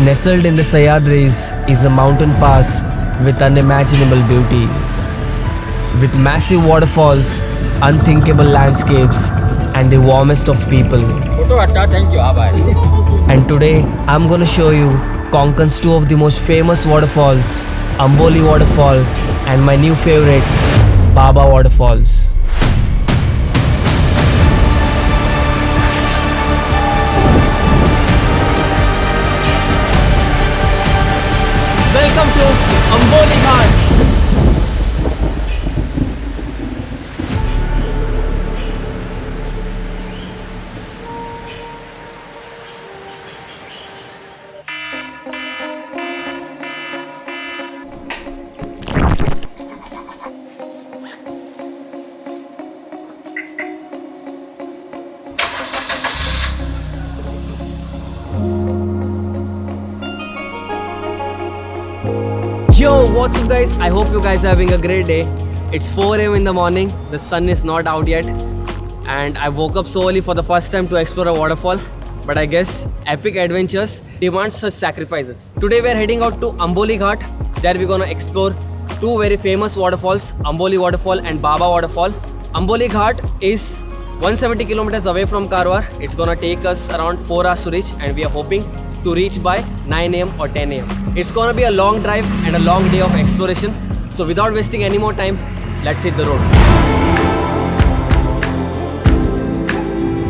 Nestled in the Sahyadris is a mountain pass with unimaginable beauty. With massive waterfalls, unthinkable landscapes, and the warmest of people. Thank you. And today, I'm gonna show you Konkan's two of the most famous waterfalls, Amboli Waterfall and my new favorite, Baba Waterfalls. Welcome to Amboli Ghat. Yo, what's up guys? I hope you guys are having a great day. It's 4 a.m. in the morning, the sun is not out yet, and I woke up so early for the first time to explore a waterfall. But I guess epic adventures demand such sacrifices. Today we are heading out to Amboli Ghat. There we're gonna explore two very famous waterfalls, Amboli Waterfall and Baba Waterfall. Amboli Ghat is 170 kilometers away from Karwar. It's gonna take us around 4 hours to reach, and we are hoping to reach by 9 a.m. or 10 a.m. It's gonna be a long drive and a long day of exploration. So without wasting any more time, let's hit the road.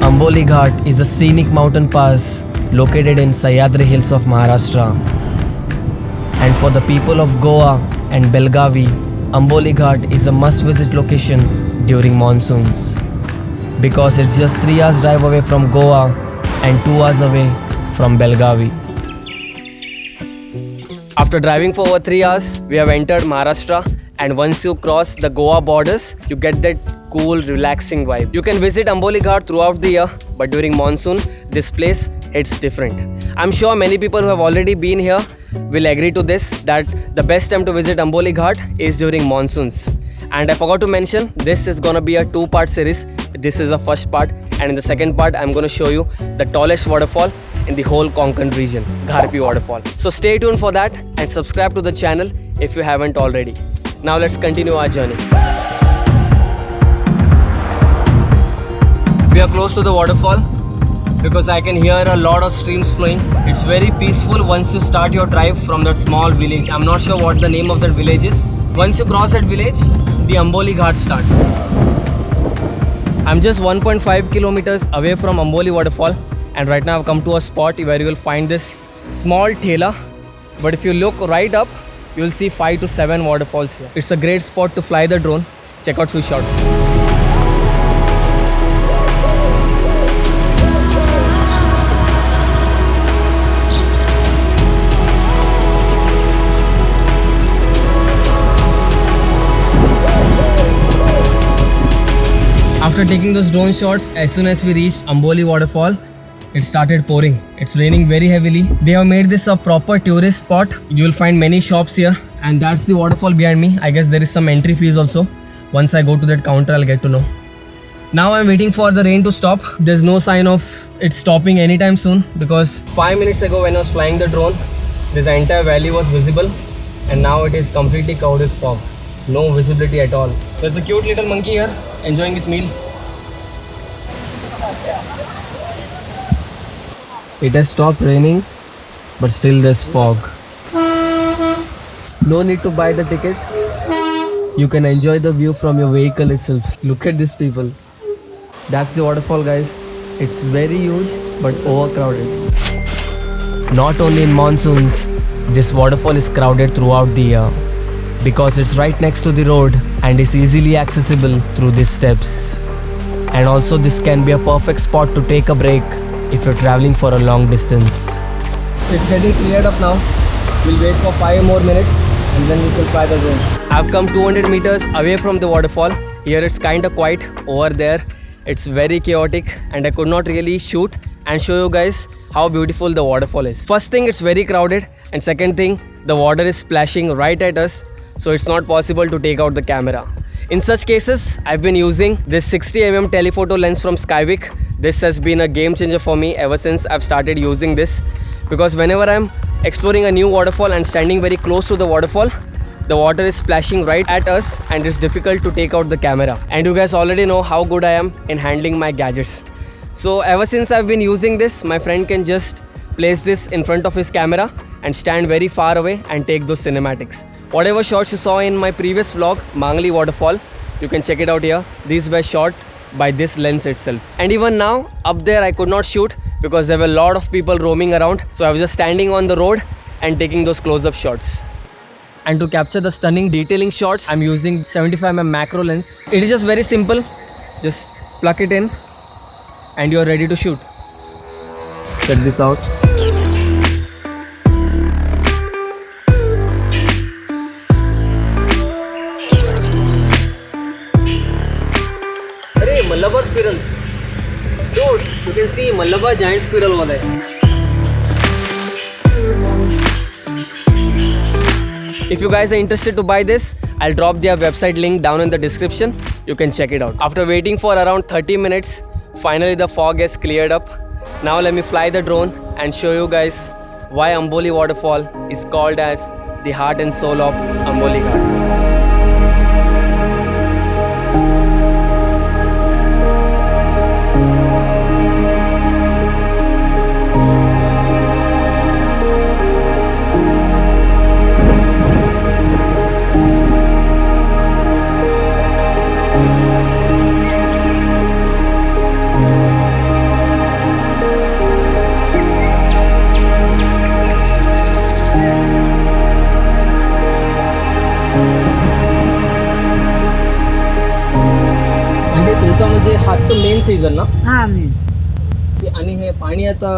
Amboli Ghat is a scenic mountain pass located in Sahyadri Hills of Maharashtra. And for the people of Goa and Belgavi, Amboli Ghat is a must-visit location during monsoons. Because it's just 3 hours drive away from Goa and 2 hours away from Belgavi. After driving for over 3 hours, we have entered Maharashtra, and once you cross the Goa borders, you get that cool, relaxing vibe. You can visit Amboli Ghat throughout the year, but during monsoon, this place hits different. I'm sure many people who have already been here will agree to this, that the best time to visit Amboli Ghat is during monsoons. And I forgot to mention, this is gonna be a 2-part series. This is the first part, and in the second part, I'm gonna show you the tallest waterfall in the whole Konkan region, Gharpi Waterfall. So stay tuned for that and subscribe to the channel if you haven't already. Now let's continue our journey. We are close to the waterfall because I can hear a lot of streams flowing. It's very peaceful once you start your drive from that small village. I'm not sure what the name of that village is. Once you cross that village, the Amboli Ghat starts. I'm just 1.5 kilometers away from Amboli Waterfall, and right now I've come to a spot where you will find this small thela. But if you look right up, you will see 5 to 7 waterfalls here. It's a great spot to fly the drone. Check out few shots. After taking those drone shots, as soon as we reached Amboli Waterfall, it started pouring. It's raining very heavily. They have made this a proper tourist spot. You will find many shops here, and that's the waterfall behind me. I guess there is some entry fees also. Once I go to that counter, I'll get to know. Now I'm waiting for the rain to stop. There's no sign of it stopping anytime soon, because 5 minutes ago when I was flying the drone, this entire valley was visible, and now it is completely covered with fog. No visibility at all. There's a cute little monkey here enjoying his meal. It has stopped raining, but still there's fog. No need to buy the ticket. You can enjoy the view from your vehicle itself. Look at these people. That's the waterfall, guys. It's very huge, but overcrowded. Not only in monsoons, this waterfall is crowded throughout the year, because it's right next to the road and is easily accessible through these steps. And also this can be a perfect spot to take a break if you're traveling for a long distance. It's getting cleared up now. We'll wait for 5 more minutes and then we shall fly the drone. I've come 200 meters away from the waterfall. Here it's kinda quiet. Over there it's very chaotic, and I could not really shoot and show you guys how beautiful the waterfall is. First thing, it's very crowded, and second thing, the water is splashing right at us, so it's not possible to take out the camera. In such cases, I've been using this 60mm telephoto lens from Skyvik. This has been a game changer for me ever since I've started using this, because whenever I'm exploring a new waterfall and standing very close to the waterfall. The water is splashing right at us and it's difficult to take out the camera. And you guys already know how good I am in handling my gadgets. So ever since I've been using this, my friend can just place this in front of his camera and stand very far away and take those cinematics. Whatever shots you saw in my previous vlog, Mangli waterfall, you can check it out here. These were shot by this lens itself. And even now, up there I could not shoot because there were a lot of people roaming around. So I was just standing on the road and taking those close-up shots. And to capture the stunning detailing shots, I'm using 75mm macro lens. It is just very simple. Just plug it in and you're ready to shoot. Check this out. Hey, Malabar squirrels. Dude, you can see Malabar giant squirrel over there. If you guys are interested to buy this, I'll drop their website link down in the description. You can check it out. After waiting for around 30 minutes, finally the fog has cleared up. Now let me fly the drone and show you guys why Amboli waterfall is called as the heart and soul of Amboli Ghat. तुमचा म्हणजे हा तर main season ना. हा मी आणि हे पाणी आता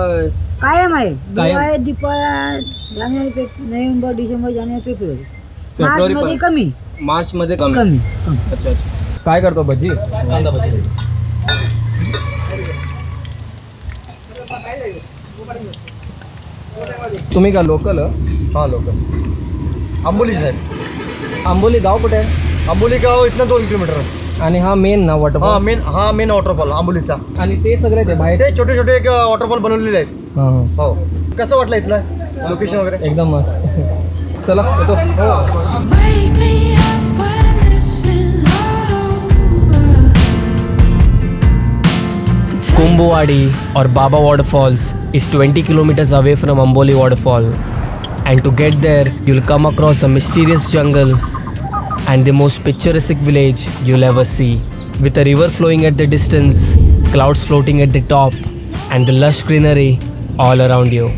कायम आहे. कायम? दिवाळी दीपावली जानेवारी नोव्हेंबर डिसेंबर जानेवारी फेब्रुवारी फेब्रुवारी मार्च मध्ये पण? कमी मार्च मध्ये कमी. कमी अच्छा अच्छा. काय करतो भजी? कांदा भजी. तुम्ही का लोकल? हाँ लोकल आंबोली से है। आंबोली गाव कुठे आहे? आंबोली गाव इतना 2 किलोमीटर है। आणि हा मेन ना वॉटरफॉल? हाँ मेन वॉटरफॉल आंबोलीचा। आणि ते सगळे ते बाहेर ते छोटे छोटे एक वॉटरफॉल बनवलेले आहेत। हां हो कसं वाटलं इथलं लोकेशन वगैरे? एकदम मस्त. चला येतो. Wake me up when this is all over. Kumbwadi or Baba Waterfalls is 20 kilometers away from Amboli Waterfall. And to get there, you'll come across a mysterious jungle and the most picturesque village you'll ever see. With a river flowing at the distance, clouds floating at the top, and the lush greenery all around you.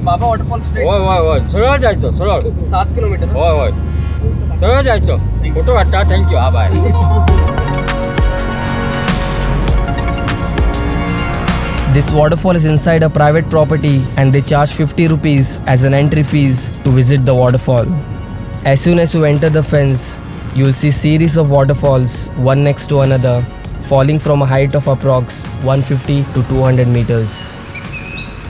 Baba Waterfall straight. होय होय होय सरळ जायचं सरळ 7 kilometers. होय होय सरळ जायचं फोटो काढता थँक्यू हा bye This waterfall is inside a private property and they charge 50 rupees as an entry fees to visit the waterfall. As soon as you enter the fence, you'll see series of waterfalls one next to another falling from a height of approx 150 to 200 meters.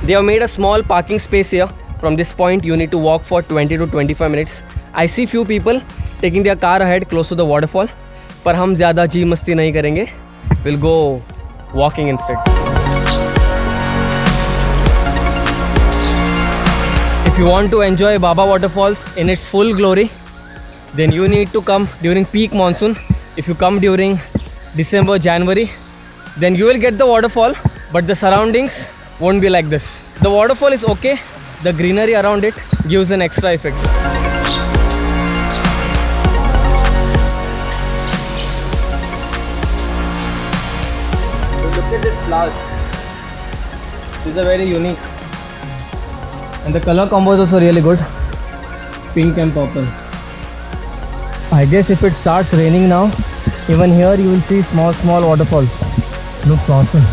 They have made a small parking space here. From this point you need to walk for 20 to 25 minutes. I see few people taking their car ahead close to the waterfall. पर हम ज़्यादा जी मस्ती नहीं करेंगे. We'll go walking instead. If you want to enjoy Baba Waterfalls in its full glory, then you need to come during peak monsoon. If you come during December, January, then you will get the waterfall, but the surroundings won't be like this. The waterfall is okay, the greenery around it gives an extra effect. Look at this flowers. These are very unique. And the color combo is also really good. Pink and purple. I guess if it starts raining now, even here you will see small waterfalls. Looks awesome.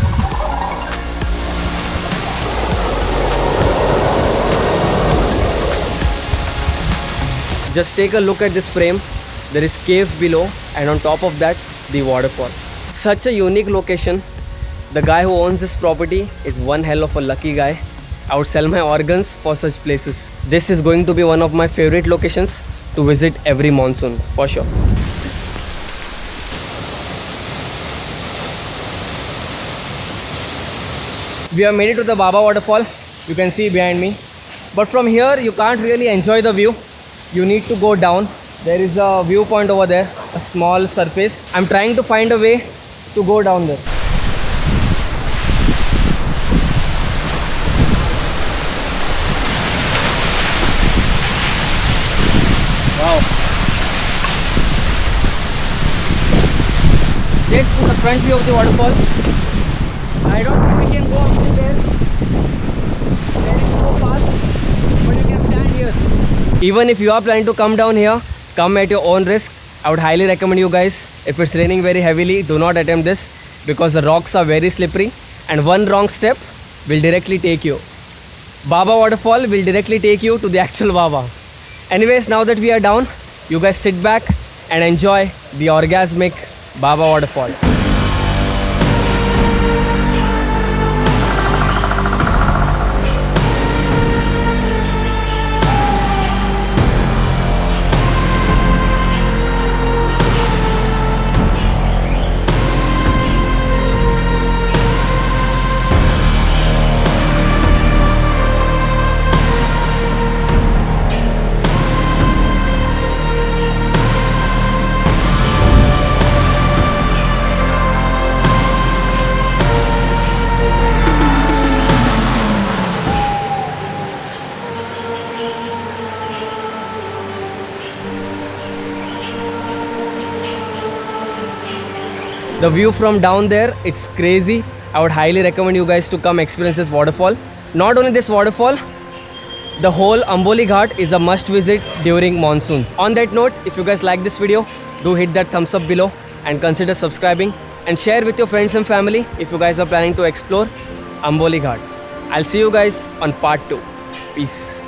Just take a look at this frame. There is cave below and on top of that the waterfall. Such a unique location. The guy who owns this property is one hell of a lucky guy. I would sell my organs for such places. This is going to be one of my favorite locations to visit every monsoon, for sure. We have made it to the Baba waterfall. You can see behind me. But from here, you can't really enjoy the view. You need to go down. There is a viewpoint over there, a small surface. I'm trying to find a way to go down there. Wow. This is the front view of the waterfall. I don't think we can go up to there. There is no path, but you can stand here. Even if you are planning to come down here, come at your own risk. I would highly recommend you guys, if it's raining very heavily, do not attempt this because the rocks are very slippery and one wrong step will directly take you. Baba waterfall will directly take you to the actual Baba. Anyways, now that we are down, you guys sit back and enjoy the orgasmic Baba waterfall. The view from down there, it's crazy. I would highly recommend you guys to come experience this waterfall. Not only this waterfall, the whole Amboli Ghat is a must visit during monsoons. On that note, if you guys like this video, do hit that thumbs up below and consider subscribing and share with your friends and family if you guys are planning to explore Amboli Ghat. I'll see you guys on part 2. Peace.